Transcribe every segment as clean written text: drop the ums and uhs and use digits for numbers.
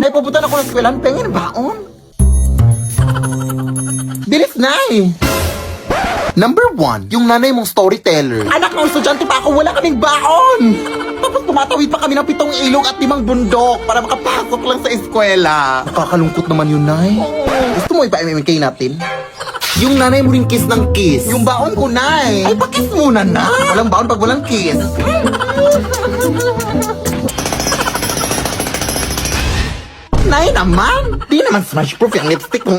May pupunta na ako ng eskwelahan, pengen baon. Bilis na eh. Number 1, yung nanay mong storyteller. Anak ng estudyante pa ako, wala kaming baon. Tapos tumatawid pa kami ng 7 ilog at 5 bundok para makapasok lang sa eskwela. Nakakalungkot naman yun, Nay. Gusto mo ipa-MMK natin? Yung nanay mo rin kiss ng kiss. Yung baon ko, Nay. Ay, pakiss muna na. Walang baon pag walang kiss. Nay naman! Di naman smash-proof yung lipstick mo.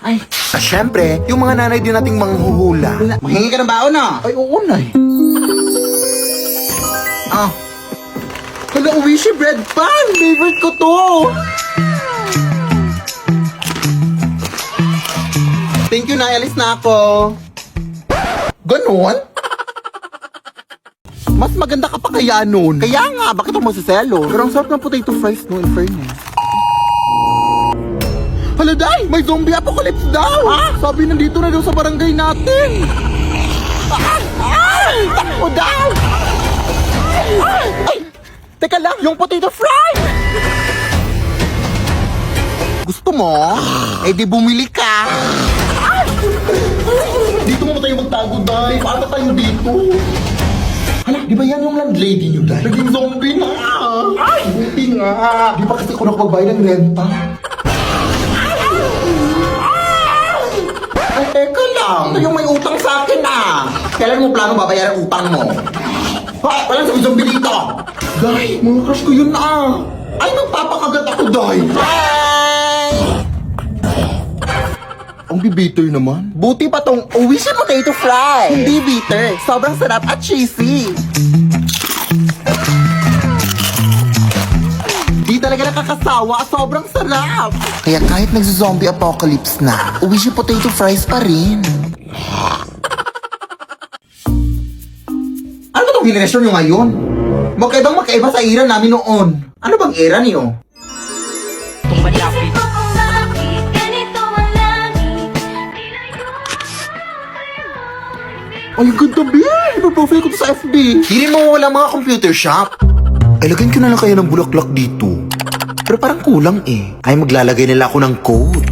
Ay. Siyempre, yung mga nanay din nating manghuhula. Mahingi ka ng baon na. Ay, oo, Nay. Hala, Uwishi bread pan! Favorite ko to! Thank you, Nay. Alis na ako. Ganon? Mas maganda ka pa kaya nun. Kaya nga, bakit ako masaselo? Pero ang sarap ng potato fries, no, in fairness. Hala, Day! May zombie apocalypse daw! Sabi nandito na daw sa barangay natin! Takbo daw! Ay! Teka lang, yung potato fry! Gusto mo? Eh di bumili ka! Dito mo tayo magtago, Day! Paano tayo dito? Hala, di ba yan yung landlady nyo, Day? Naging zombie na! Ay! Buti nga! Di ba kasi ako nakapagbayad ng renta? Ay, teka lang. Ito yung may utang sa akin, Kailan mo plano babayaran utang mo? Walang zombie dito. Day, mga crush ko yun, Ay, magpapakagat ako, Day. Hi! Ang bibitter naman. Buti pa tong Uwishi potato fry. Hindi bitter. Sobrang sarap at cheesy. Di talaga nakakasawa. Sobrang sarap. Kaya kahit nagzo-zombie apocalypse na, Uwishi potato fries pa rin. Ano itong generasyon nyo ngayon? Magkaiba sa era namin noon. Ano bang era niyo? Itong malapit. Ay, ang ganda, B! Ipa-profile ko to sa FB. Di rin mawawala mga computer shop. Ay, lagyan ko na lang kaya ng bulaklak dito. Pero parang kulang eh. Ay, maglalagay nila ako ng code.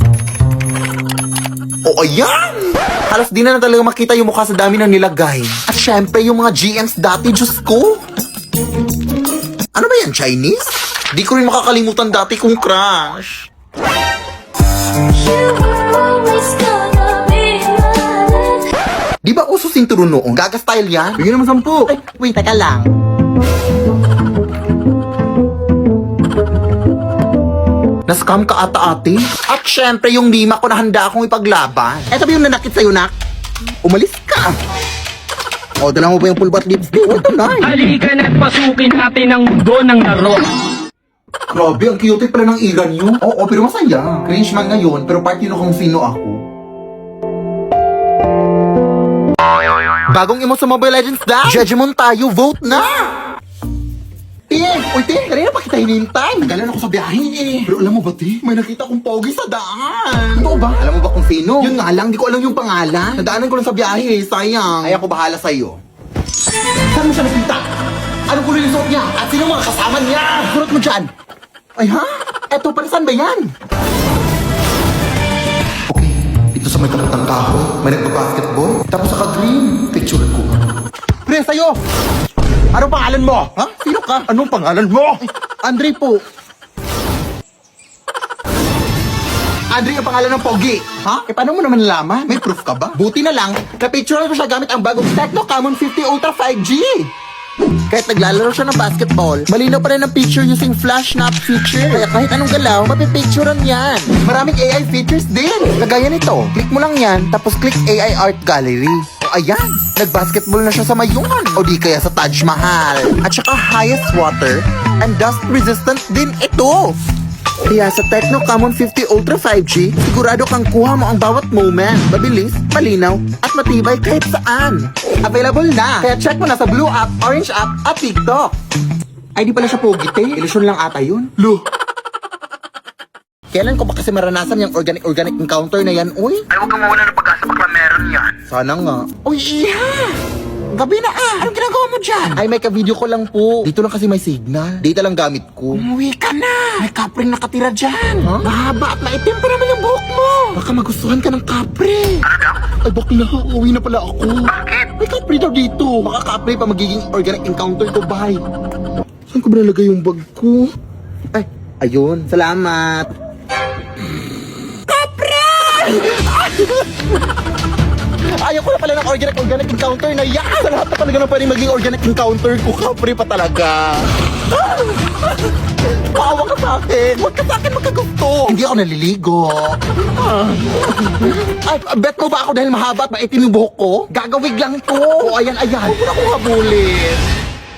O, ayan! Halos di na talaga makita yung mukha sa dami ng nilagay. At syempre, yung mga GMs dati, Diyos ko. Ano ba yan, Chinese? Di ko rin makakalimutan dati kong crush. Di ba uso sinturo noon? Gaga style yan? Bigyan naman 10. Ay, wait, teka lang. Na-scam ka ata, ate? At syempre, yung lima ko na handa akong ipaglaban. Eto ba yung nanakit sa'yo, nak? Umalis ka. O, dala mo ba yung pulbat lipstick? Ito na. Halika na't pasukin natin ang mundo ng laro. Grabe, ang cute pala ng era nyo. Oo, pero masaya. Cringe man ngayon, pero party na kung sino ako. Bagong emo sa Mobile Legends daw. Judgment tayo, vote na! Uy, kanina pa kita hinintay. Galan ako sa biyahe eh. Pero alam mo ba, may nakita kong pogi sa daan. Totoo ba? Alam mo ba kung sino? Yun nga lang, di ko alam yung pangalan. Nadaanan ko lang sa biyahe sayang. Ay, ako bahala sa'yo. Saan mo siya nakita? Anong kulay yung suot niya? At sino mga kasama niya? Surat mo dyan. Ay, ha? Eto, para saan ba yan? Okay, ito sa may takatang kahoy, may nagpa-basketball, tapos naka-green. Picture ko. Pre, sa'yo! Anong pangalan mo? Ha? Sino ka? Anong pangalan mo? Andre po. Andre ang pangalan ng Pogi. Ha? Eh, paano mo naman nalaman? May proof ka ba? Buti na lang, na-picturean ko siya gamit ang bagong Tecno Camon 50 Ultra 5G. Kahit naglalaro siya ng basketball, malinaw pa rin ang picture using flash snap feature. Kaya kahit anong galaw, mapipicturean yan. Maraming AI features din. Kagaya nito, click mo lang yan, tapos click AI Art Gallery. O ayan, nag-basketball na siya sa Mayungan. O di kaya sa Taj Mahal. At saka highest water and dust resistant din ito. Kaya sa Tecno Camon 50 Ultra 5G, sigurado kang kuha mo ang bawat moment. Mabilis, malinaw, at matibay kahit saan. Available na! Kaya check mo na sa Blue app, Orange app, at TikTok. Ay, di pala siya pogi, ilusyon lang ata yun. Lo! Kailan ko ba kasi maranasan yung organic encounter na yan, uy? Ay, huwag kang mawala ng pag-asa, bakla meron yan. Sana nga. Uy, iha! gabi na Anong ginagawa mo dyan? Ay, may ka-video ko lang po. Dito lang kasi may signal. Data lang gamit ko. Umuwi ka na. May kapre nakatira dyan. Mahaba at maitim pa naman yung buhok mo. Baka magustuhan ka ng kapre. Ay, bakla. Uwi na pala ako. Bakit? May kapre daw dito. Baka kapre pa magiging organic encounter ko. Bye. Saan ko ba nalagay yung bag ko? Ay, ayun. Salamat. Kapre! Ayaw ko na pala ng organic encounter na yan! Sa lahat na talaga na pwedeng maging organic encounter ko, kapre pa talaga! Maawa ka sa akin! Huwag ka sa akin magkagusto! Hindi ako naliligo! Ay, bet mo ba ako dahil mahaba at maitim yung buhok ko? Gagawig lang to! O ayan! Huwag mo na akong habulin!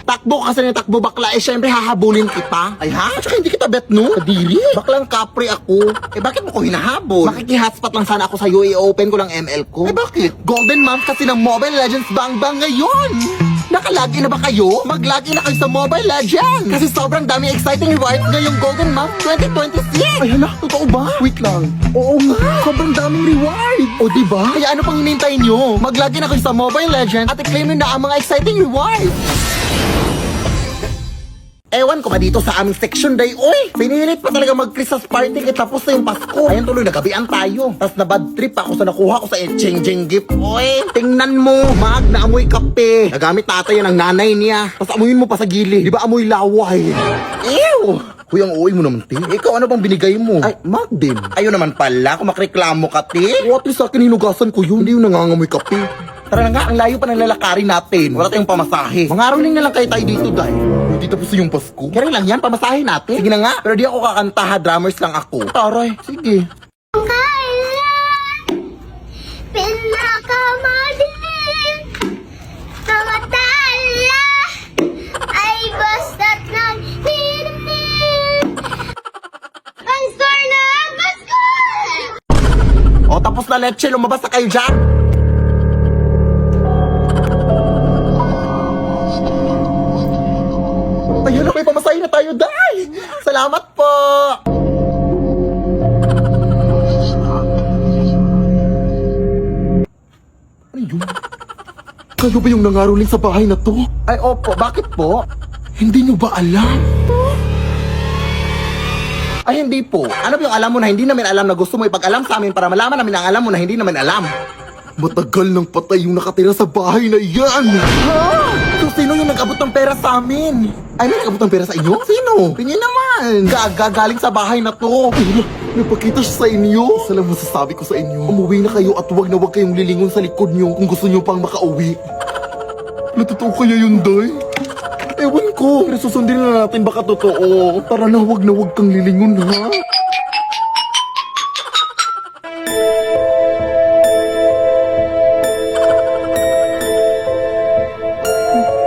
Takbo ka kasi ng takbo bakla, syempre hahabulin kita. Ay ha? At saka hindi kita bet no? Kadiri? Baklang kapre ako. Bakit mo ko hinahabol? Makiki-hotspot lang sana ako sa'yo, i-open ko lang ML ko. Bakit? Golden month kasi ng Mobile Legends Bang Bang ngayon! Nakalagin na ba kayo? Mag-login na kayo sa Mobile Legends! Kasi sobrang dami exciting rewards ngayong Golden Month 2026! Ay hala, totoo ba? Wait lang. Oo nga, sobrang daming rewards! O diba? Kaya ano pang hinintay nyo? Mag-login na kayo sa Mobile Legends at i-claim nyo na ang mga exciting rewards! Ewan ko ba dito sa aming section day, uy! Pinilit pa talaga mag-Christmas party tapos na yung Pasko. Ayun tuloy, nagabian tayo. Tapos na bad trip ako sa nakuha ko sa exchanging gift. Uy, tingnan mo, mag na amoy kape. Nagamit tatay yan ng nanay niya. Tapos amuyin mo pa sa gilid. Di ba amoy laway? Ew! Kuya, ang uwi mo naman, te. Ikaw, ano bang binigay mo? Ay, mag din. Ayun naman pala, kung makreklamo ka, te. What is sa akin, hinugasan ko yun. Hindi yung nangangamoy kape. Tara na nga, ang layo pa ng lalakarin natin. Wala tayong pamasahe. Mangaroling na lang kayo tayo dito, dahil. Hindi tapos na yung Pasko. Kaya lang yan, pamasahe natin. Sige na nga, pero di ako kakanta ha, drummers lang ako. Taray, sige. Pinakamadilim na matala ay basta't nagninimnim ang store na Pasko! O, tapos na leche, lumabas na kayo dyan. Ayun na, may pamasahe na tayo, day! Salamat po! Ano yun? Kayo ba yung nangaroling sa bahay na to? Ay, opo. Bakit po? Hindi nyo ba alam? Ay, hindi po. Ano ba yung alam mo na hindi namin alam na gusto mo ipag-alam sa amin para malaman namin ang alam mo na hindi namin alam? Matagal nang patay yung nakatira sa bahay na yan! Ha? So, sino yung nag-abot ng pera sa amin? Ay, may nag-abot ng pera sa inyo? Sino? Tingin naman! Galing sa bahay na to! Nagpakita siya sa inyo! Isa lang masasabi ko sa inyo. Umuwi na kayo at huwag na huwag kayong lilingon sa likod nyo kung gusto nyo pang makauwi. Natotoo kaya yun, Day? Ewan ko. Pero susundin na natin baka totoo. Tara na, huwag kang lilingon, ha?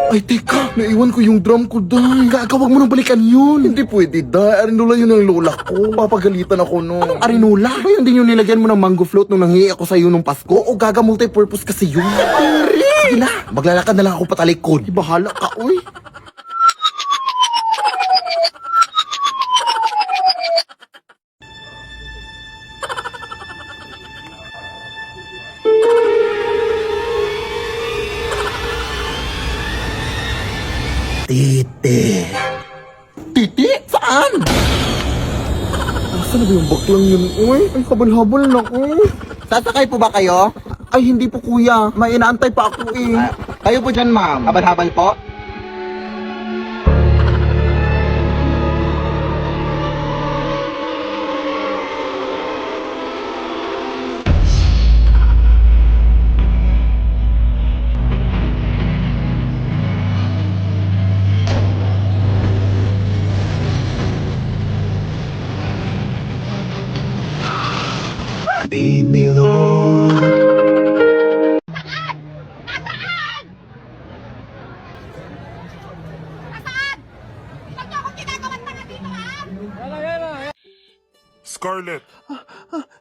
Ay, teka, naiwan ko yung drum ko, Day. Wag mo nang balikan yun. Hindi pwede, Day. Arinola yun ang lola ko. Papagalitan ako, no. Anong arinola? Ba yun din yung nilagyan mo ng mango float nung nanghihi ako sa'yo nung Pasko? O gaga multi-purpose kasi yun? Sige na, maglalakad na lang ako patalikod. Bahala ka, uy. Titi. Titi? Saan? Nasaan na ba yung baklang yun? Uy, ay habal-habal na ko. Sasakay po ba kayo? Ay, hindi po kuya. May inaantay pa ako eh. Kayo po dyan, ma'am. Habal-habal po? Baby Lord. Scarlett,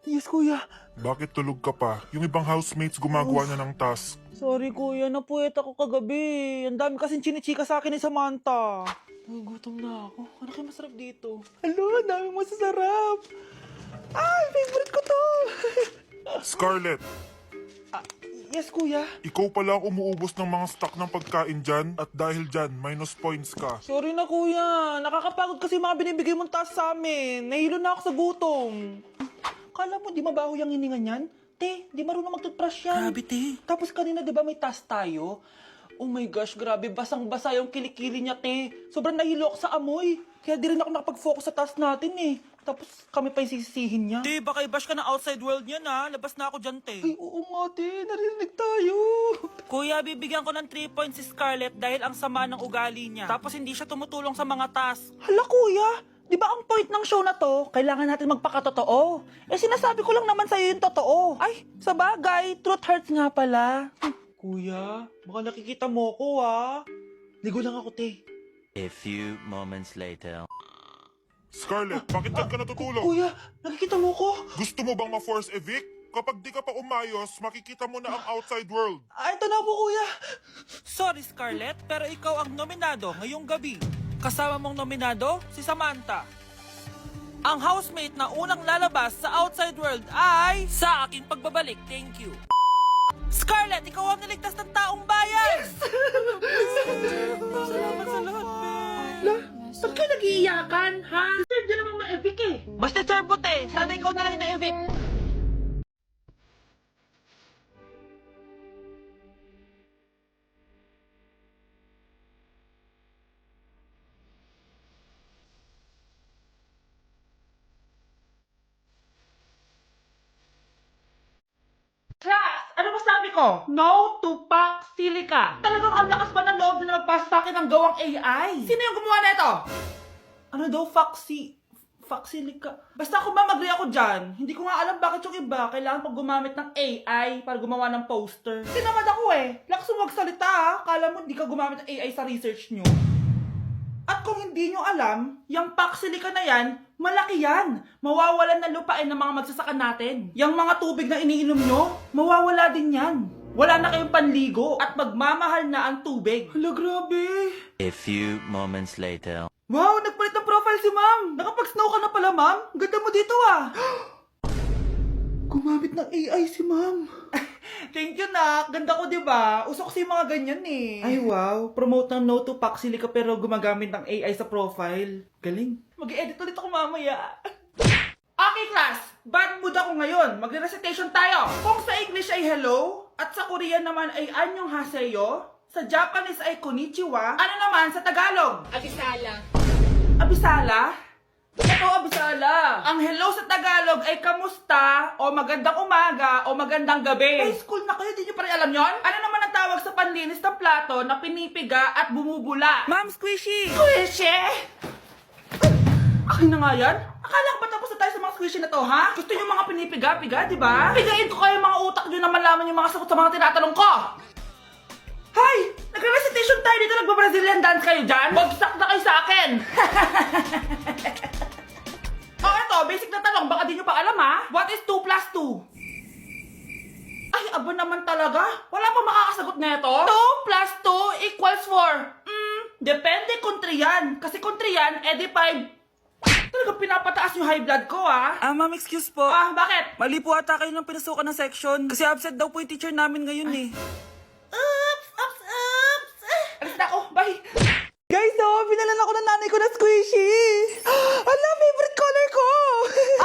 Yes, kuya. bakit tulog ka pa? Yung ibang housemates gumagawa na ng task. Sorry, kuya. Napuwet ako kagabi. Ang dami kasing chinichika sa akin ni Samantha. Nagugutom na ako. Ano kaya masarap dito? Alo, ang daming masasarap. Ay, favorite ko to. Scarlett, Yes, kuya. Ikaw pala ang umuubos ng mga stock ng pagkain dyan at dahil dyan, minus points ka. Sorry na, kuya. Nakakapagod kasi yung mga binibigay mong task sa amin. Nahilo na ako sa gutom. Kala mo, di mabaho yung hiningan yan? Te, di marunong mag-toothbrush yan. Grabe, te. Tapos kanina, di ba may task tayo? Oh my gosh, grabe. Basang-basa yung kilikili niya, te. Sobrang nahilo ako sa amoy. Kaya di rin ako nakapag-focus sa task natin, eh. Tapos kami pa yung sisisihin niya. Te, baka i-bash ka na outside world niya na. Labas na ako dyan, te. Ay, oo nga, te. Narinig tayo. Kuya, bibigyan ko ng 3 points si Scarlett dahil ang sama ng ugali niya. Tapos hindi siya tumutulong sa mga task. Hala, kuya. Di ba ang point ng show na to, kailangan natin magpakatotoo? Eh, sinasabi ko lang naman sa'yo yung totoo. Ay, sa bagay, truth hurts nga pala. Kuya, baka nakikita mo ko, ha? Ligo lang ako, te. A few moments later. Scarlett, bakit dyan ka natutulog? Kuya, nakikita mo ko? Gusto mo bang ma-force evict? Kapag di ka pa umayos, makikita mo na ang outside world. Ah, ito na po, kuya. Sorry, Scarlett, pero ikaw ang nominado ngayong gabi. Kasama mong nominado, si Samantha. Ang housemate na unang lalabas sa outside world ay sa aking pagbabalik. Thank you. Scarlett, ikaw ang niligtas ng taong bayan! Yes! Salamat sa lahat, Ben. Ba't kayo nag-iiyakan, ha? Sir, dyan naman ma-evic eh. Basta sir, buti. Sana ikaw na lang na-evic. Class, ano ba sabi ko? No to pack silica. Talagang ang lakas ba ng loob na magpasa sa akin ng gawang AI? Sino yung gumawa nito? Ano daw, Foxilica. Basta ako mag-agree ako dyan. Hindi ko nga alam bakit yung iba kailangan pag gumamit ng AI para gumawa ng poster. Tinamad ako eh. Lakas mo magsalita ha. Kala mo hindi ka gumamit ng AI sa research nyo. At kung hindi nyo alam, yung Foxilica na yan, malaki yan. Mawawalan ng lupain ng mga magsasaka natin. Yung mga tubig na iniinom nyo, mawawala din yan. Wala na kayong panligo at magmamahal na ang tubig. Hala, grabe. A few moments later. Wow, nagpalit ng profile si ma'am. Nakapag-snow ka na pala, ma'am. Ganda mo dito ah. Gumamit ng AI si ma'am. Thank you, nak. Ganda ko, di ba? Usok si mga ganyan eh. Ay, wow. Promote ng no to Paxilica pero gumagamit ng AI sa profile. Galing. Mag-edit ulit ako mamaya. Okay, class. Bad mood ako ngayon. Magre-recitation tayo. Kung sa English ay hello, at sa Korean naman ay annyeonghaseyo, sa Japanese ay konnichiwa, ano naman sa Tagalog? Abisala. Abisala? Ito, Abisala. Ang hello sa Tagalog ay kamusta, o magandang umaga, o magandang gabi. High school na kayo, di nyo pa rin alam yon? Ano naman ang tawag sa panlinis ng plato na pinipiga at bumubula? Ma'am, squishy! Squishy? Akin na nga yan? Akala ko ba tapos na tayo sa mga squishy na to, ha? Gusto nyo mga pinipiga-piga, di ba? Pigain ko kayo mga utak nyo na malaman yung mga sagot sa mga tinatanong ko. Hay! Nagre-recitation tayo dito, nagba-Brazilian dance kayo dyan? Bagsak na kayo sa akin! Ito, basic na tanong, baka di nyo pa alam ha? What is 2 plus 2? Ay, aba naman talaga. Wala pa makakasagot na ito. 2 plus 2 equals 4. Depende kung 3 yan. Kasi kung 3 yan, edi 5. Talaga pinapataas yung high blood ko, ha? Ma'am, excuse po. Bakit? Mali po ata kayo ng pinasukan ng section. Kasi absent daw po yung teacher namin ngayon eh. Oops! Alis na ako, bye! Guys, binalan ako ng nanay ko na squishy! Ala, favorite color ko!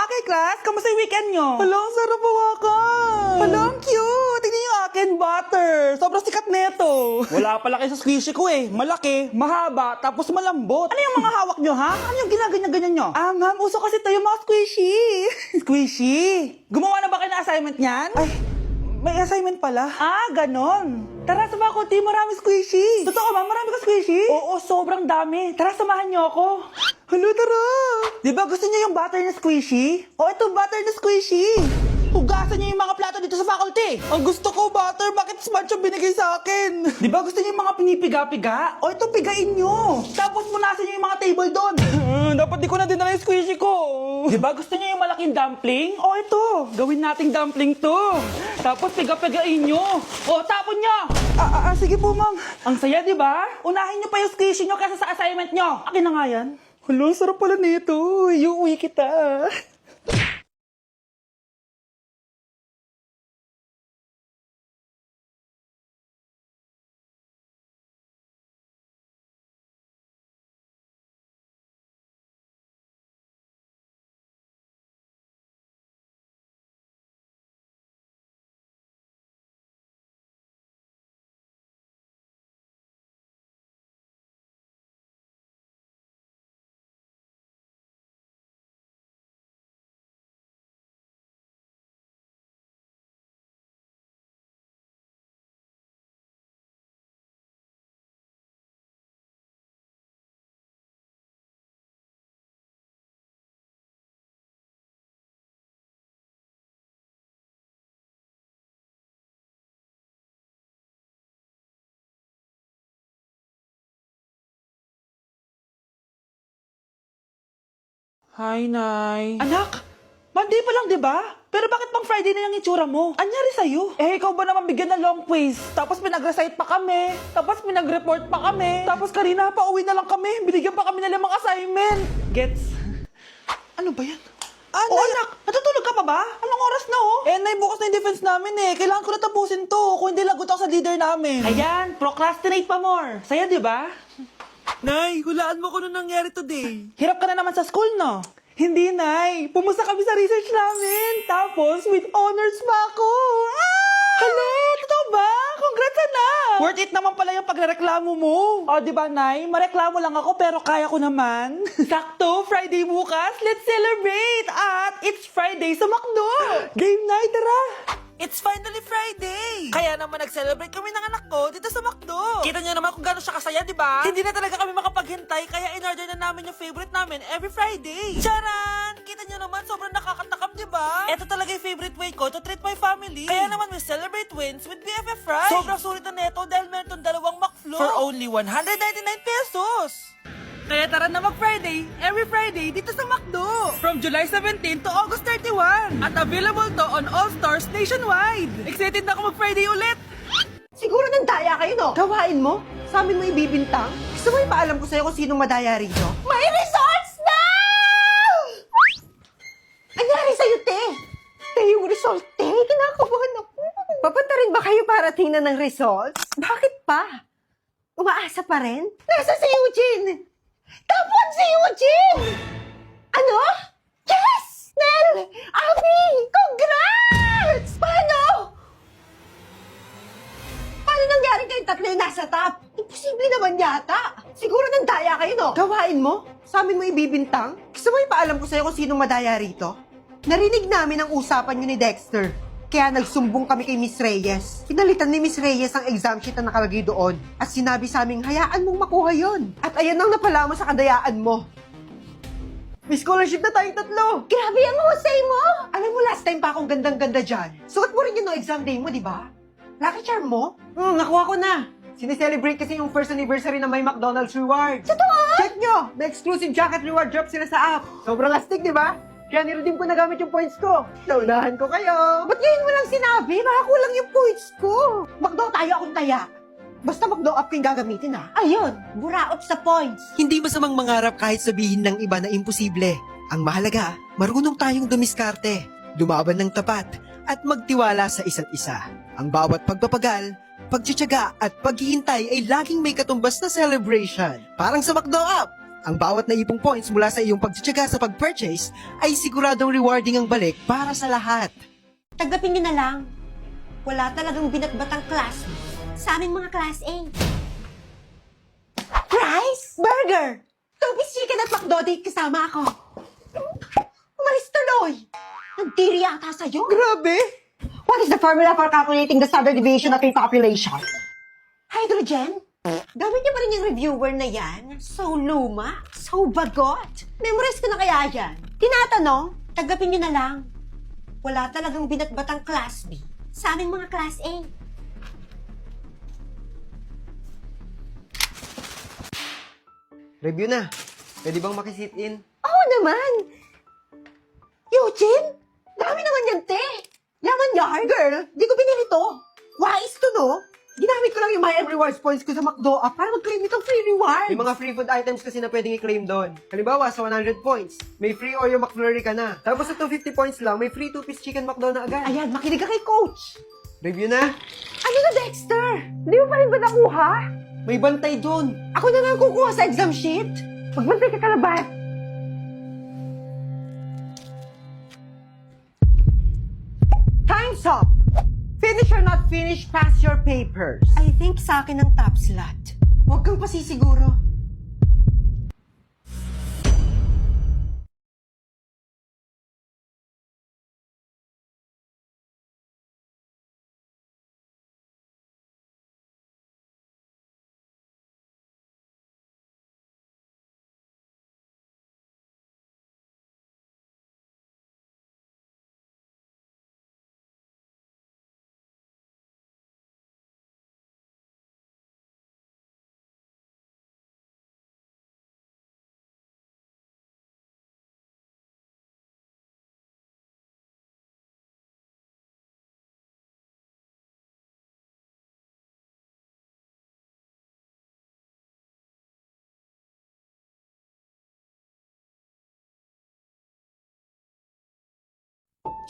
Okay, class, kamusta yung weekend nyo? Hala, ang sarap hawakan! Hala, ang cute! Tingnan yung akin, butter! Sobrang sikat neto! Wala pala kayo sa squishy ko eh. Malaki, mahaba, tapos malambot. Ano yung mga hawak nyo, ha? Ano yung ginaganyan-ganyan nyo? Ma'am, uso kasi tayo mga squishy! Squishy? Gumawa na ba kayo ng assignment niyan? Ay, may assignment pala? Ganon. Tara, sama ko, team. Marami squishy. Totoo ba? Marami ka squishy? Oo, sobrang dami. Tara, samahan niyo ako. Halo, tara. Di ba gusto niyo yung butter na squishy? O, ito, butter na squishy. Hugasan niyo yung mga plato dito sa faculty. Ang gusto ko, butter. Bakit smudge yung binigay sa akin? Di ba gusto niyo yung mga pinipiga-piga? O, ito, pigain niyo. Tapos punasan niyo yung mga table doon. Dapat di ko na dinala yung squishy ko. Di ba gusto niyo yung malaking dumpling? O, ito. Gawin nating dumpling to. Tapos piga-pigain niyo. O, tapon niyo. Sige po, ma'am. Ang saya, di ba? Unahin niyo pa yung squishy niyo kaysa sa assignment niyo. Akin na nga yan. Hala, sarap pala nito. Iuwi kita. Hi, Nay. Anak, Monday pa lang, di ba? Pero bakit pang Friday na yung itsura mo? Anyari sa'yo? Eh, ikaw ba naman bigyan ng long quiz? Tapos pinag-recite pa kami. Tapos pinag-report pa kami. Tapos kanina pa uwi na lang kami. Binigyan pa kami ng 5 assignment. Gets? Ano ba yan? Anak, natutulog ka pa ba? Anong oras na Eh, Nay, bukas na yung defense namin Kailangan ko na tapusin to. Kung hindi lagot ako sa leader namin. Ayan, procrastinate pa more. Saya, di ba? Nay, hulaan mo kung ano nangyari today. Hirap ka na naman sa school, no? Hindi, Nay. Pumusta kami sa research namin. Tapos, with honors pa ako. Hala, totoo ba? Congrats, anak! Worth it naman pala yung pagrereklamo mo. O, di ba, Nay? Mareklamo lang ako pero kaya ko naman. Sakto, Friday bukas. Let's celebrate! At it's Friday sa McDo! Game night, tara! It's finally Friday! Kaya naman nag-celebrate kami ng anak ko dito sa McDo. Kita niyo naman kung gano'n siya kasaya, di ba? Hindi na talaga kami makapaghintay kaya in-order na namin yung favorite namin every Friday. Charan! Kita niyo naman sobrang nakakatakam, di ba? Ito talaga yung favorite way ko to treat my family. Kaya naman we celebrate wins with BFF Fries. Sobrang sulit na neto dahil meron tong 2 McFlurry for only 199 pesos. Kaya tara na mag-Friday, every Friday dito sa McDo. From July 17 to August 31. At available to on all stores nationwide. Excited na ako mag-Friday ulit. Siguro nang daya kayo, no? Gawain mo? Sa amin mo ibibintang? Gusto mo ipaalam ko sa'yo kung sinong madaya rito? May results na! Anyari sa'yo, te? Te, yung result, te. Kinakabahan ako. Papunta rin ba kayo para tingnan ng results? Bakit pa? Umaasa pa rin? Nasa si Eugene! Tapos si Eugene! Ano? Yes! Nel! Abby! Congrats! Paano? Paano nangyari kayong tatlo yung nasa top? Imposible naman yata. Siguro nang daya kayo, no? Gawain mo? Sa amin mo ibibintang? Gusto mo ipaalam ko sa'yo kung sinong madaya rito? Narinig namin ang usapan nyo ni Dexter. Kaya nagsumbong kami kay Miss Reyes. Pinalitan ni Miss Reyes ang exam sheet na nakalagay doon. At sinabi sa aming, hayaan mong makuha yon. At ayan ang napala mo sa kadayaan mo. May scholarship na tayong tatlo. Grabe ang husay mo! Alam mo, last time pa akong gandang-ganda dyan. Suot mo rin yun no exam day mo, di ba? Lucky charm mo? Nakuha ko na. Sineselebrate kasi yung first anniversary na may McDonald's rewards. Totoo? Check nyo! May exclusive jacket reward drop sila sa app. Sobrang astig, di ba? Kaya niredeem ko na gamit yung points ko. Naunahan ko kayo. Ba't ngayon mo lang sinabi? Baka kulang yung points ko. McDo tayo, akong taya. Basta McDo app kayong gagamitin, ha? Ayun, buraot sa points. Hindi masamang mangarap kahit sabihin ng iba na imposible. Ang mahalaga, marunong tayong dumiskarte, lumaban ng tapat, at magtiwala sa isa't isa. Ang bawat pagpapagal, pagtsatsaga at paghihintay ay laging may katumbas na celebration. Parang sa McDo app. Ang bawat naipong points mula sa iyong pagtsatsaga sa pag-purchase ay siguradong rewarding ang balik para sa lahat. Tanggapin niyo na lang. Wala talagang binatbatang class sa aming mga class A. Rice, burger, two-piece chicken at McDo date kasama ako. Umalis tuloy. Nagdiri ata sa'yo. Grabe. What is the formula for calculating the standard deviation of a population? Hydrogen? Gamit niya pa rin yung reviewer na yan. So luma, so bagot. Memorize ko na kaya yan. Tinatanong, tanggapin niyo na lang. Wala talagang binatbatang class B sa aming mga class A. Review na. Pwede bang makisit in? Oo naman. Eugene, dami naman yan, te. Yaman yarn. Girl, di ko binili to. Wise to, no? Ginamit ko lang yung My Every Rewards points ko sa McDo app para mag-claim itong free rewards. May mga free food items kasi na pwedeng i-claim doon. Halimbawa, sa 100 points, may free Oreo McFlurry ka na. Tapos sa 250 points lang, may free 2-piece chicken McDo na agad. Ayan, makinig ka kay Coach. Review na. Ano na, Dexter? Hindi mo pa rin ba nakuha? May bantay doon. Ako na nga kukuha sa exam sheet. Magbantay ka kalabat. Time's up! Finish or not finish, pass your papers. I think sa akin ang top slot. Huwag kang pasisiguro.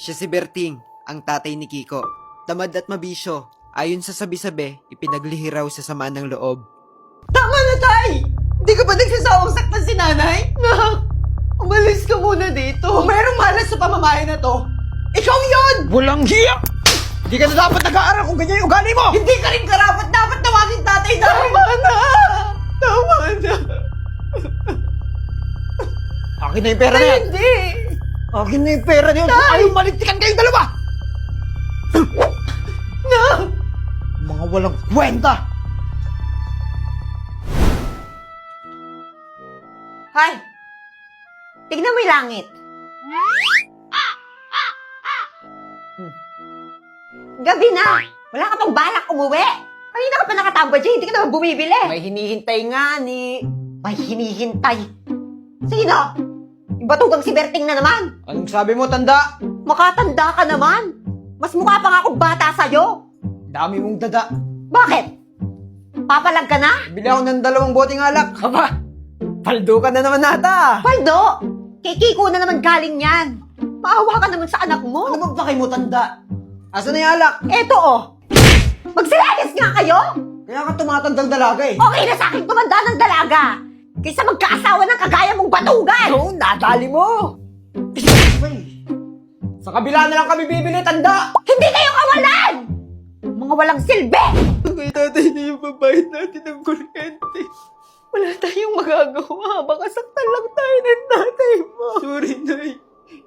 Siya si Berting, ang tatay ni Kiko. Tamad at mabisyo. Ayon sa sabi-sabi, ipinaglihi raw sa samaan ng loob. Tama na, Tay! Hindi ka ba nagsasawang saktan si nanay? Nak, umalis ka muna dito. Kung mayroong malas sa pamamahay na to, ikaw yun! Walang hiya! Hindi ka na dapat nag-aaral kung ganyan yung ugali mo! Hindi ka rin karapat dapat tawagin tatay na! Tama na! Tama na! Akin na yung pera na yan! Hindi! Akin na yung pera na yun! Kung ayaw malintikan kayong dalawa! Nak! Mga walang kwenta! Hoy! Tignan mo yung langit. Gabi na! Wala ka pang balak umuwi! Kanina ka pa nakatambay dyan, hindi ka naman bumibili. May hinihintay nga ni... May hinihintay. Sino? Yung batugang si Berting na naman. Anong sabi mo, tanda? Makatanda ka naman. Mas mukha pa nga akong bata sa'yo. Dami mong dada. Bakit? Papalag ka na? Bili ako ng 2 boteng alak. Aba! Paldo ka na naman nata! Paldo! Kay Kiko na naman galing yan. Maawa ka naman sa anak mo. Ano bang paki mo, tanda? Asa na yung alak? Eto oh. Magsilayas nga kayo? Kaya ka tumatandang dalaga eh. Okay na sa akin tumanda ng dalaga. Kaysa magkaasawa ng kagaya mong batugan. Oo, nadali mo! Sa kabila na lang kami bibili, tanda! Hindi kayo kawalan! Mga walang silbi! Kay tatay na yung babayad natin ng kuryente. Wala tayong magagawa. Baka saktan lang tayo ng tatay mo. Sorry, Nay.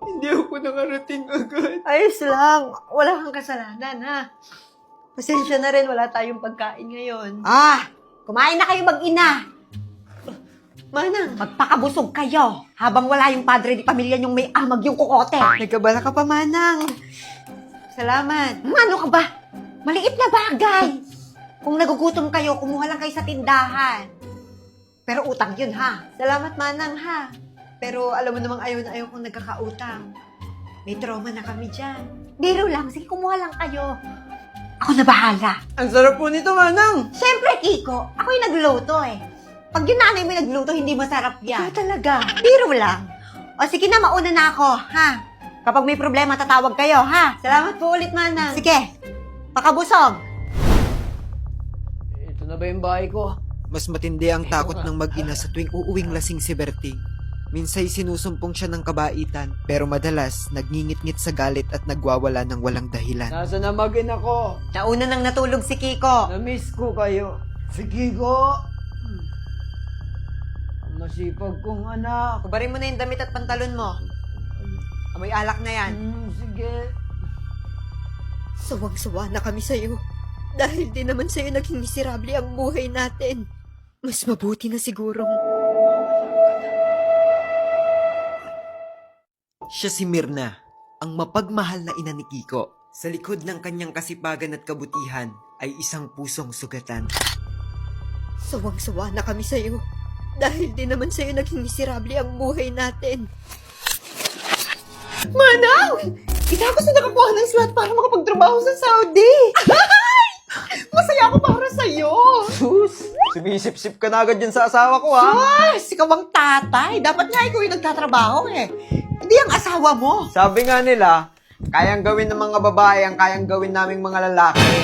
Hindi ako nakarating agad. Ayos lang. Wala kang kasalanan, ha? Pasensya na rin. Wala tayong pagkain ngayon. Kumain na kayo mag-ina. Manang, Magpakabusog kayo habang wala yung padre di pamilya yung may amag yung kukote. nagkabala ka pa, Manang. Salamat. Ano ka ba? Maliit na bagay. Kung nagugutom kayo, kumuha lang kayo sa tindahan. Pero utang yun, ha? Salamat, Manang, ha? Pero alam mo namang ayaw na ayaw kong nagkakautang. May trauma na kami dyan. Biro lang. Sige, kumuha lang kayo. Ako na bahala. Ang sarap po nito, Manang! Siyempre, Kiko, ako yung nagluto eh. Pag yung nanay mo yung nagluto, hindi masarap yan. Ikaw talaga. Biro lang. O sige na, mauna na ako, ha? Kapag may problema, tatawag kayo, ha? Salamat po ulit, Manang. Sige, pakabusog. Ito na ba yung bahay ko? Mas matindi ang takot ng mag-ina sa tuwing uuwing lasing si Berting. Minsay sinusumpong siya ng kabaitan, pero madalas nagngingit-ngit sa galit at nagwawala ng walang dahilan. Nasa na magin ako? Nauna nang natulog si Kiko. Na-miss ko kayo. Sige ko. Ang masipag kong anak. Kubarin mo na yung damit at pantalon mo. Amoy alak na yan. Sige. Sawang-sawa na kami sa'yo. Dahil din naman sa'yo naging miserable ang buhay natin. Mas mabuti na sigurong... Siya si Mirna, ang mapagmahal na ina ni Kiko. Sa likod ng kanyang kasipagan at kabutihan ay isang pusong sugatan. Sawang-sawa na kami sa'yo. Dahil din naman sa'yo naging miserable ang buhay natin. Manang! Kita ako sa nakakuha ng slot para makapagtrabaho sa Saudi. Masaya ako para sa'yo. Sus! Sumisip-sip ka na agad dyan sa asawa ko, ha? Sus, ikaw ang tatay. Dapat nga ikaw yung nagtatrabaho eh. Hindi ang asawa mo. Sabi nga nila, kayang gawin ng mga babae ang kayang gawin naming mga lalaki.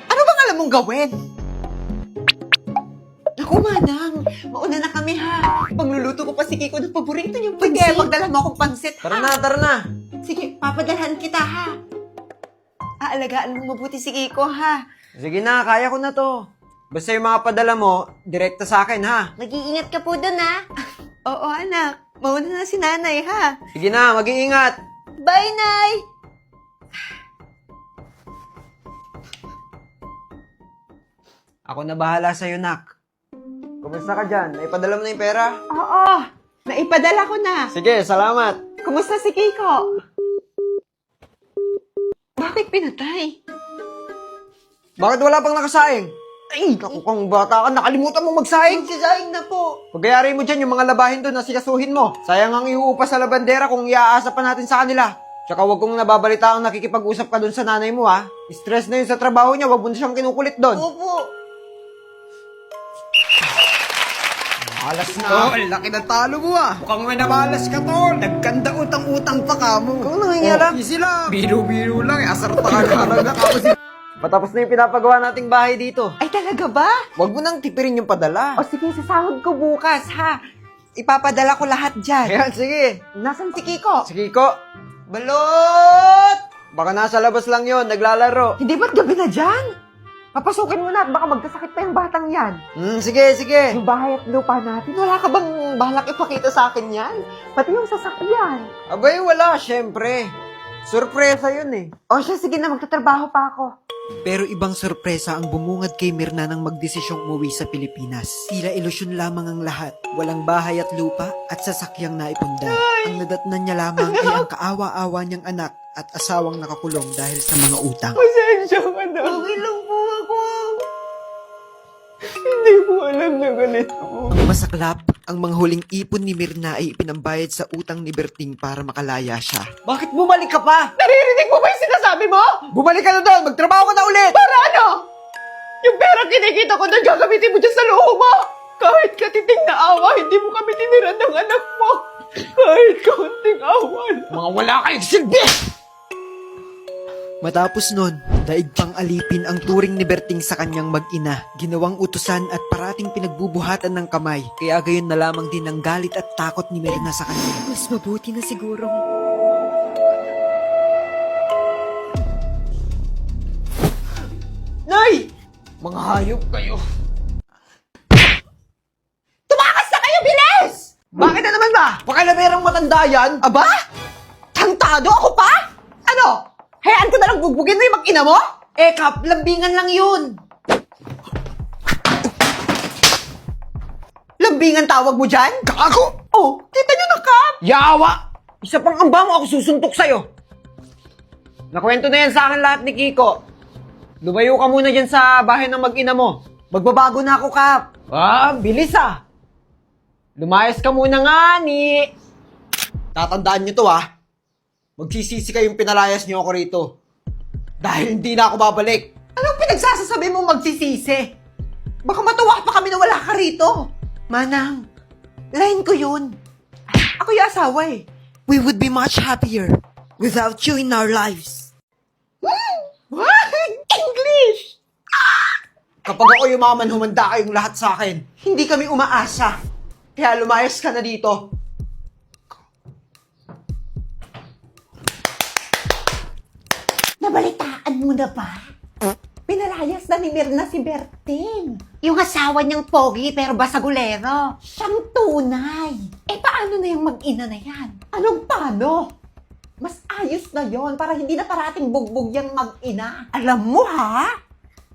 Ano bang alam mong gawin? Naku, Manang. Mauna na kami, ha? Pagluluto ko pa si Kiko ng paborito niyang pansit. Sige, magdala mo akong pansit, ha? Tara na! Sige, papadalhan kita, ha? Aalagaan mo mabuti si Kiko, ha? Sige na, kaya ko na to. Basta yung mga padala mo, direkta sa akin, ha? Mag-iingat ka po dun, ha? Oo, anak. Mauna na si nanay, ha? Sige na, mag-iingat! Bye, Nay! Ako na bahala sa'yo, nak. Kumusta ka dyan? Naipadala mo na yung pera? Oo. Naipadala ko na. Sige, salamat. Kumusta si Kiko? Bakit pinatay? Bakit wala pang nakasaing? Ay, naku kang bata ka, nakalimutan mo magsaing. Magsasaing na po. Pagyayari mo dyan yung mga labahin doon na sikasuhin mo. Sayang ang iuupa sa labandera kung iaasa pa natin sa kanila. Tsaka wag kong nababalita ang nakikipag-usap ka doon sa nanay mo, ha? Stress na yun sa trabaho niya, wag mo na siyang kinukulit doon. Opo. Malas na. Oh, ang laki na talo mo, ah. Mukhang may namalas ka, tol. Nagkanda utang-utang pa kamo. Ikaw nangingialam. Easy lang. Biro-biro lang. Asar talaga kamo si... Patapos na yung pinapagawa nating bahay dito. Ay, talaga ba? Huwag mo nang tipirin yung padala. O sige, sasahod ko bukas, ha? Ipapadala ko lahat dyan. Ayan, sige. Nasaan si Kiko? Sige ko. Balot! Baka nasa labas lang yon, naglalaro. Hindi ba't gabi na dyan? Papasukin mo na at baka magkasakit pa yung batang yan. Sige, sige. Yung bahay at lupa natin, wala ka bang balak ipakita sa akin yan? Pati yung sasakyan. Abay, wala, syempre. Surpresa yun eh. O siya, sige na, magtatrabaho pa ako. Pero ibang sorpresa ang bumungad kay Mirna nang magdesisyong umuwi sa Pilipinas. Tila ilusyon lamang ang lahat. Walang bahay at lupa at sasakyang naipundar. Ang nadatnan niya lamang ay ang kaawa-awa niyang anak at asawang nakakulong dahil sa mga utang. Pasensya ka na. Okay lang po ako. Hindi ko alam na ganito. Ang masaklap, ang mga huling ipon ni Mirna ay ipinambayad sa utang ni Berting para makalaya siya. Bakit bumalik ka pa? Naririnig mo ba yung sinasabi mo? Bumalik ka na doon, magtrabaho ka na ulit! Para ano? Yung pera kinikita ko doon, gagamitin mo dyan sa loob mo. Kahit katiting na awa, hindi mo kami tiniran ng anak mo. Kahit kaunting awa lang. Mga wala kayong silbi! Matapos nun, daig pang alipin ang turing ni Berting sa kanyang mag-ina. Ginawang utusan at parating pinagbubuhatan ng kamay. Kaya gayon na lamang din ang galit at takot ni Mirna sa kanya. Mas mabuti na sigurong Nay! Mga hayop kayo. Tumakas na kayo, bilis! Bakit na naman ba? Pakilamerang matanda yan. Aba? Tantado ako pa? Ano? Hayaan ko na lang bugbugin mo yung mag-ina mo? Eh, Kap, lambingan lang yun. Lambingan tawag mo dyan? Kako! Oh, kita nyo na, Kap! Yawa! Isa pang amba mo ako susuntok sa'yo. Nakwento na yan sa akin lahat ni Kiko. Lumayo ka muna dyan sa bahay ng mag-ina mo. Magbabago na ako, Kap. Bilis ah. Lumayas ka muna nga, ni. Tatandaan nyo to, Magsisisi kayong pinalayas nyo ako rito. Dahil hindi na ako babalik. Anong pinagsasasabi mo magsisisi? Baka matuwa pa kami na wala ka rito. Manang, line ko yun. Ako yung asawa eh. We would be much happier without you in our lives. English! Kapag ako yumaman, humanda kayong lahat sa akin. Hindi kami umaasa. Kaya lumayas ka na dito. Nabalitaan mo na ba? Pinalayas na ni Mirna si Berting. Yung asawa niyang pogi pero basagulero. Siyang tunay. Eh paano na yung mag-ina na yan? Anong paano? Mas ayos na yon para hindi na parating bugbog yung mag-ina. Alam mo ha?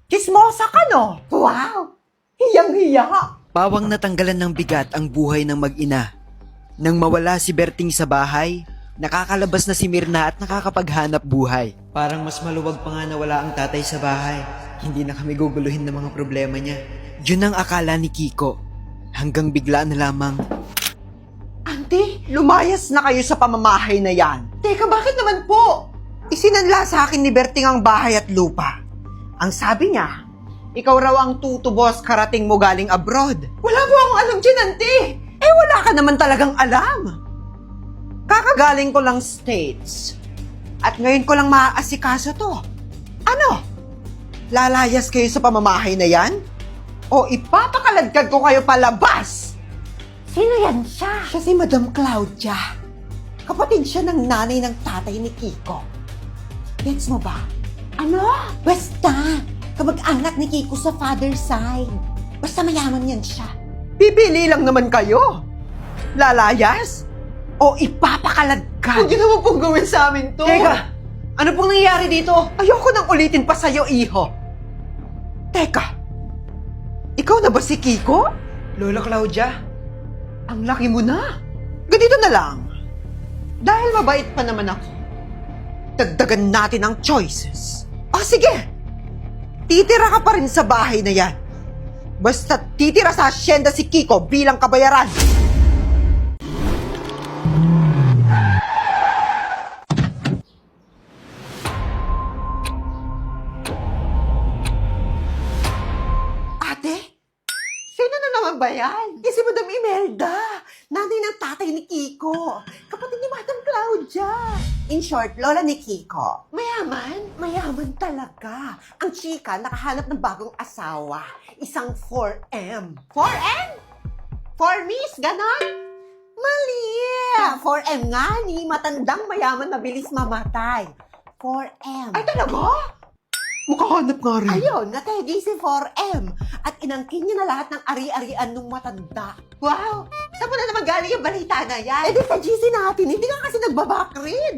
Chismosa ka no? Wow! Hiyang-hiya! Pawang natanggalan ng bigat ang buhay ng mag-ina. Nang mawala si Berting sa bahay, nakakalabas na si Mirna at nakakapaghanap buhay. Parang mas maluwag pa nga na wala ang tatay sa bahay. Hindi na kami guguluhin ng mga problema niya. Yun ang akala ni Kiko. Hanggang bigla na lamang, Auntie, lumayas na kayo sa pamamahay na yan. Teka, bakit naman po? Isinanla sa akin ni Berting ang bahay at lupa. Ang sabi niya, ikaw raw ang tutubos karating mo galing abroad. Wala po akong alam dyan, auntie. Eh, wala ka naman talagang alam. Kakagaling ko lang States. At ngayon ko lang maaasikaso to. Ano? Lalayas kayo sa pamamahay na yan? O ipapakaladkad ko kayo palabas? Sino yan siya? Siya si Madam Claudia. Kapatid siya ng nanay ng tatay ni Kiko. Gets mo ba? Ano? Basta, kamag-anak ni Kiko sa father's side. Basta mayaman yan siya. Pipili lang naman kayo. Lalayas? O ipapakaladkad? Huwag naman pong gawin sa amin to. Teka, ano pong nangyayari dito? Ayoko nang ulitin pa sa'yo, iho. Teka, ikaw na ba si Kiko? Lola Claudia? Ang laki mo na. Ganito na lang. Dahil mabait pa naman ako, dagdagan natin ang choices. O sige, titira ka pa rin sa bahay na yan. Basta titira sa asyenda si Kiko bilang kabayaran. Ate? Sino na naman ba yan? Si Madam Imelda, nanay ng tatay ni Kiko. Kapatid ni Madam Claudia. Claudia. In short, lola ni Kiko. Mayaman? Mayaman talaga. Ang chika nakahanap ng bagong asawa. Isang 4M. 4M? 4 miss, ganon? Mali! 4M nga ni, matandang mayaman mabilis mamatay. 4M. Ay, talaga? Makahanap nga rin. Ayun, nategi si 4M. At inangkin niya na lahat ng ari-arian nung matanda. Wow! Saan mo na naman galing yung balita na yan? Eh di sa GC natin, hindi ka kasi nagbabakrid.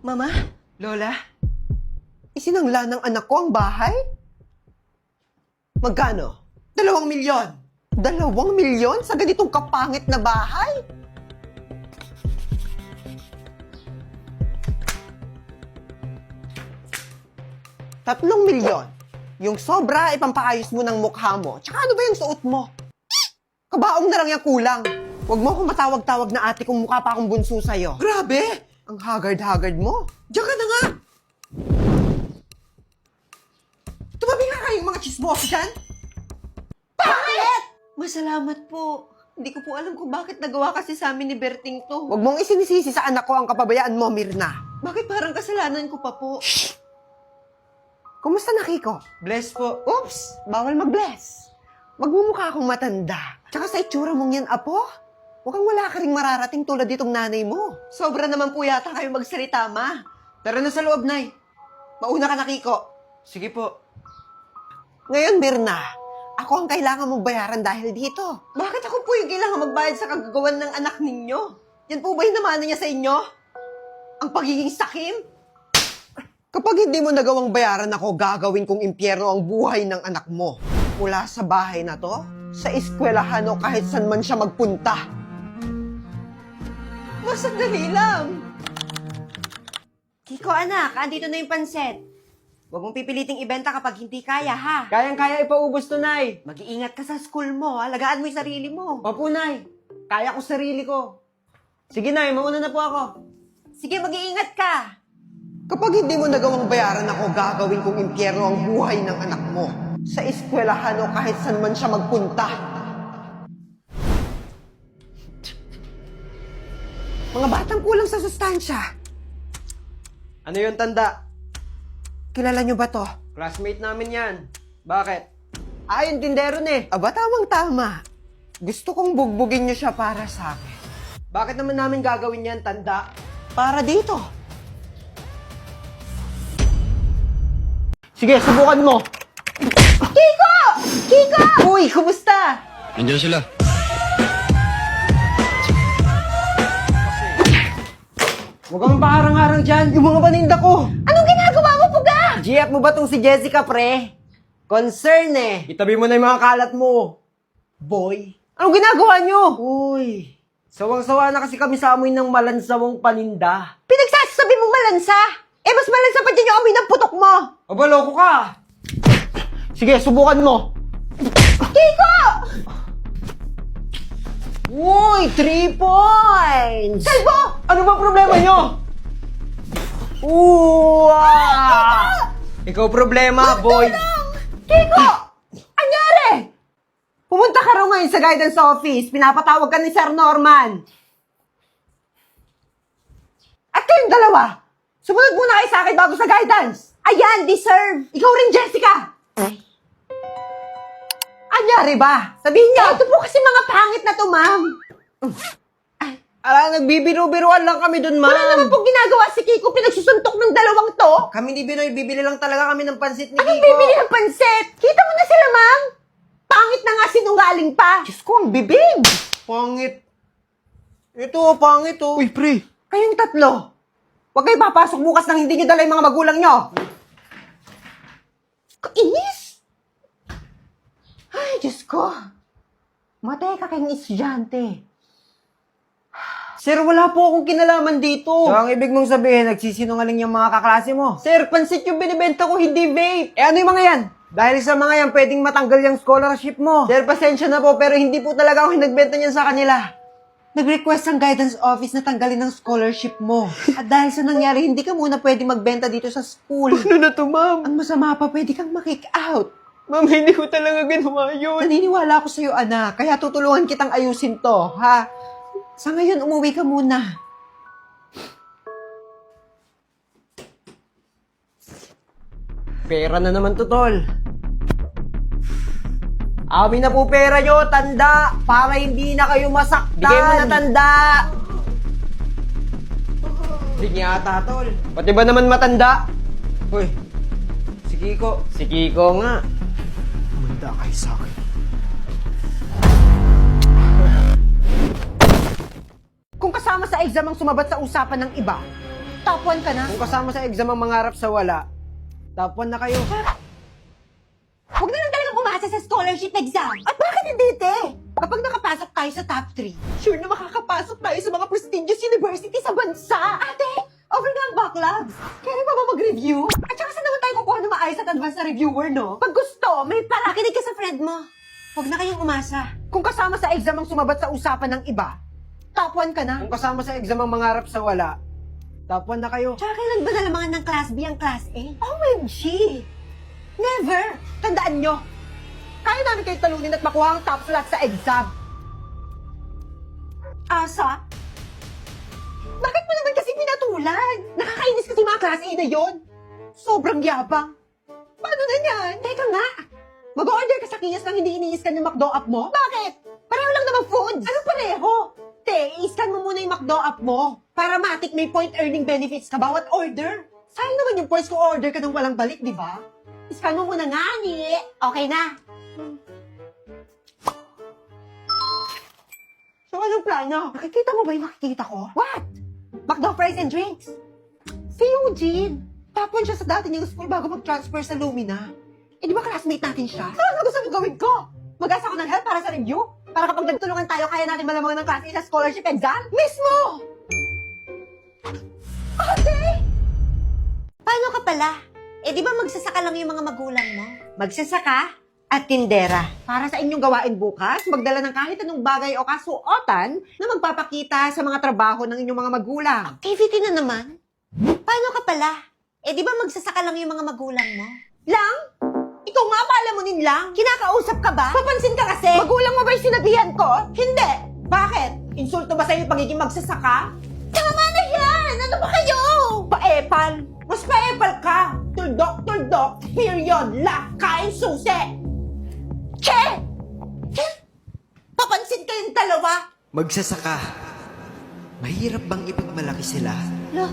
Mama? Lola? Isinangla ng anak ko ang bahay? Magkano? 2 milyon. 2 milyon sa ganitong kapangit na bahay? Tatlong milyon. Yung sobra, ipampaayos mo ng mukha mo. Tsaka ano ba yung suot mo? Kabaong na lang yung kulang. Huwag mo akong matawag-tawag na ate kung mukha pa akong bunso sa'yo. Grabe! Ang haggard-haggard mo. Diyan ka na nga! Tumabi nga kayong mga chismoso dyan! Bakit? Masalamat po. Hindi ko po alam kung bakit nagawa kasi sa amin ni Berting to. Huwag mong isinisisi sa anak ko ang kapabayaan mo, Mirna. Bakit parang kasalanan ko pa po? Kumusta na, Kiko? Bless po. Oops! Bawal mag-bless. Magmumukha akong matanda. Tsaka sa itsura mong yan, apo, mukhang wala ka ring mararating tulad ditong nanay mo. Sobra naman po yata kayo magsalita, ma. Tara na sa loob, Nay. Mauna ka na, Kiko. Sige po. Ngayon, Mirna, ako ang kailangan mong bayaran dahil dito. Bakit ako po yung kailangan magbayad sa kagagawan ng anak ninyo? Yan po ba yung namana niya sa inyo? Ang pagiging sakim? Kapag hindi mo nagawang bayaran ako, gagawin kong impyerno ang buhay ng anak mo. Mula sa bahay na to, sa eskwelahan o kahit saan man siya magpunta. Masandali lang. Kiko, anak, andito na yung pansit. Huwag mong pipiliting ibenta kapag hindi kaya, ha? Kayang-kaya ipaubos to, Nay. Mag-iingat ka sa school mo, ha? Alagaan mo yung sarili mo. Opo, Nay. Kaya ko sarili ko. Sige, Nay. Mauna na po ako. Sige, mag-iingat ka. Kapag hindi mo nagawang bayaran ako, gagawin kong impyerno ang buhay ng anak mo. Sa eskwelahan o kahit saan man siya magpunta. Mga batang kulang sa sustansya. Ano yung tanda? Kilala niyo ba to? Classmate namin yan. Bakit? Ah, yung tindero eh. Aba, tamang-tama. Gusto kong bugbugin niyo siya para sa akin. Bakit naman namin gagawin yan, tanda? Para dito. Sige, subukan mo. Kiko! Kiko! Uy, kumusta? Nandiyan sila. Huwag kang paharang-harang dyan. Yung mga paninda ko. Anong ginagawa mo, Puga? GF mo ba tong si Jessica, pre? Concern eh. Itabi mo na yung mga kalat mo. Boy. Anong ginagawa niyo? Uy. Sawang-sawa na kasi kami sa amoy ng malansawang paninda. Pinagsasabi mo malansa? Eh, mas malansa pa dyan yung amoy ng putok mo. Aba, loko ka. Sige, subukan mo. Kiko! Uy, 3 points! Kalbo! Ano ba problema nyo? Ikaw problema, boy. Kiko! Anyari? Pumunta ka raw ngayon sa guidance office. Pinapatawag ka ni Sir Norman. At kayong dalawa, sumunod muna kayo sa akin bago sa guidance. Ayan, deserve. Ikaw rin, Jessica. Anyari ba? Sabihin niyo. Ito po kasi mga pangit na to, ma'am. Ala, nagbibiro-biroan lang kami dun, ma'am. Wala naman pong ginagawa si Kiko. Pinagsusuntok ng dalawang to. Kami ni Binoy, bibili lang talaga kami ng pansit ni Anong Kiko. bibili ng pansit? Kita mo na sila, ma'am. Pangit na nga sinungaling pa. Diyos ko, ang bibig. Pangit. Ito, pangit, oh. Uy, pre. Kayong tatlo. Huwag kayo papasok bukas nang hindi nyo dala yung mga magulang nyo. Kainis. Ay, Diyos ko. Matay ka kayong estudyante. Sir, wala po akong kinalaman dito. So, ang ibig mong sabihin, nagsisinungaling yung mga kaklase mo? Sir, pansit yung binibenta ko, hindi vape. Eh, ano yung mga yan? Dahil sa mga yan, pwedeng matanggal yung scholarship mo. Sir, pasensya na po, pero hindi po talaga ako nagbenta niyan sa kanila. Nag-request ang guidance office na tanggalin ang scholarship mo. At dahil sa nangyari, hindi ka muna pwede magbenta dito sa school. Ano na to, ma'am? Ang masama pa, pwede kang makick out. Ma'am, hindi ko talaga ginawa yun. Naniniwala ako sa'yo, anak. Kaya tutulungan kitang ayusin to, ha? Sa ngayon, umuwi ka muna. Pera na naman to, tol. Amin na po pera nyo, tanda, para hindi na kayo masaktan. Bigay mo na tanda. Sige ata, tol. Pati ba naman matanda? Hoy, si Kiko. Si Kiko nga. Manda kayo sa akin. Kung kasama sa exam ang sumabat sa usapan ng iba, top 1 ka na. Kung kasama sa exam ang mangarap sa wala, top 1 na kayo. Huwag na lang talagang umasa sa scholarship exam. At bakit hindi, te? Kapag nakapasok tayo sa top 3, sure na makakapasok tayo sa mga prestigious university sa bansa. Ate, over na ang backlogs. Kaya pa ba mag-review? At saka saan naman tayo kukuha ng maayos at advanced na reviewer, no? Pag gusto, may para. Pakinig ka sa friend mo. Huwag na kayong umasa. Kung kasama sa exam ang sumabat sa usapan ng iba, top 1 ka na. Kung kasama sa exam ang mangarap sa wala, top 1 na kayo. Tsaka kailan ba nalamangan ng class B ang class A? OMG! Never! Tandaan nyo, kaya namin kayo talunin at makuha ang top slot sa exam. Asa? Bakit mo naman kasi pinatulan? Nakakainis kasi mga class A na yon. Sobrang yabang. Paano na yan? Teka nga. Mag-order ka sa Kiyas nang hindi iniiskan yung McDo app mo? Bakit? Pareho lang naman foods. Anong pareho? Te, i-scan mo muna yung McDo app mo. Para matik may point earning benefits ka bawat order. Sayang naman yung points kung order ka ng walang balik, di ba? I-scan mo muna nga, ni. Okay na. So, anong plano? Nakikita mo ba yung nakikita ko? What? McDo fries and drinks. Si Eugene. Top 1 siya sa dati niyang school bago mag-transfer sa Lumina. Eh, di ba classmate natin siya? Ano gusto mo gawin ko? Mag-asa ko ng help para sa review? Para kapag nagtulungan tayo, kaya natin malamangan ng class A sa scholarship exam? Mismo! Ate! Paano ka pala? Eh, di ba magsasaka lang yung mga magulang mo? Magsasaka at tindera. Para sa inyong gawain bukas, magdala ng kahit anong bagay o kasuotan na magpapakita sa mga trabaho ng inyong mga magulang. Activity na naman? Paano ka pala? Eh, di ba magsasaka lang yung mga magulang mo? Lang? Ikaw nga palamunin lang. Kinakausap ka ba? Papansin ka kasi. Magulang mo ba yung sinabihan ko? Hindi. Bakit? Insulto ba sa'yo yung pagiging magsasaka? Tama na yan! Ano ba kayo? Paepal. Mas paepal ka. Tuldok, period, la, kain susi. Che! Papansin kayong dalawa. Magsasaka. Mahirap bang ipagmalaki sila? Lo,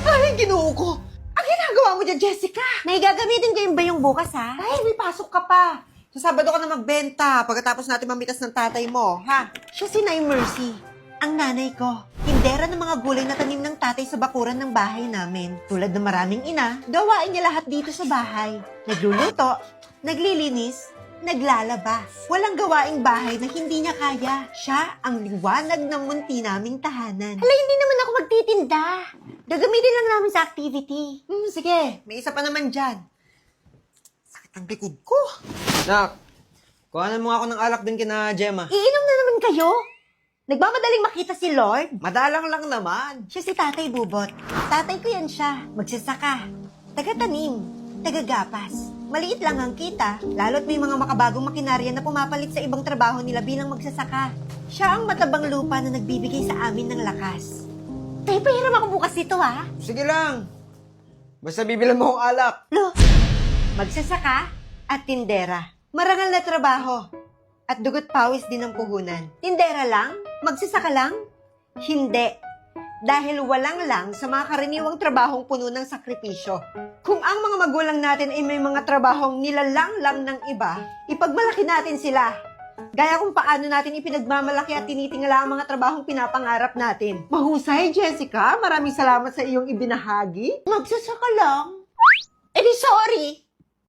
Ay, ginoo ko. Ang ginagawa mo dyan, Jessica. may gagamitin ko yung bayong bukas, ha? Ay, may pasok ka pa. Sa Sabado ka na magbenta pagkatapos natin mamitas ng tatay mo, ha? Siya si Nay Mercy, ang nanay ko. Tindera ng mga gulay na tanim ng tatay sa bakuran ng bahay namin. Tulad ng maraming ina, gawain niya lahat dito sa bahay. Nagluluto, naglilinis, naglalaba. Walang gawaing bahay na hindi niya kaya. Siya ang liwanag ng munti naming tahanan. Hala, hindi naman ako magtitinda. Gagamitin lang namin sa activity. Sige, may isa pa naman dyan. Sakit ang likod ko. Nak, kuhanan mo ako ng alak din kina Gemma. Iinom na naman kayo? Nagmamadaling makita si Lord? Madalang lang naman. Siya si Tatay Bubot. Tatay ko yan siya. Magsasaka. Taga-tanim. Taga-gapas. Maliit lang ang kita, lalo't may mga makabagong makinarya na pumapalit sa ibang trabaho nila bilang magsasaka. Siya ang matabang lupa na nagbibigay sa amin ng lakas. Tay, pahiram ako bukas ito, ha? Sige lang. Basta bibilan mo akong alak. Lo, magsasaka at tindera. Marangal na trabaho. At dugot pawis din ang puhunan. Tindera lang? Magsasaka lang? Hindi. Dahil walang lang sa mga karaniwang trabahong puno ng sakripisyo. Kung ang mga magulang natin ay may mga trabahong nilalang lang ng iba, ipagmalaki natin sila. Gaya kung paano natin ipinagmamalaki at tinitingala ang mga trabahong pinapangarap natin. Mahusay, Jessica. Maraming salamat sa iyong ibinahagi. Magsasaka lang? Eh di sorry.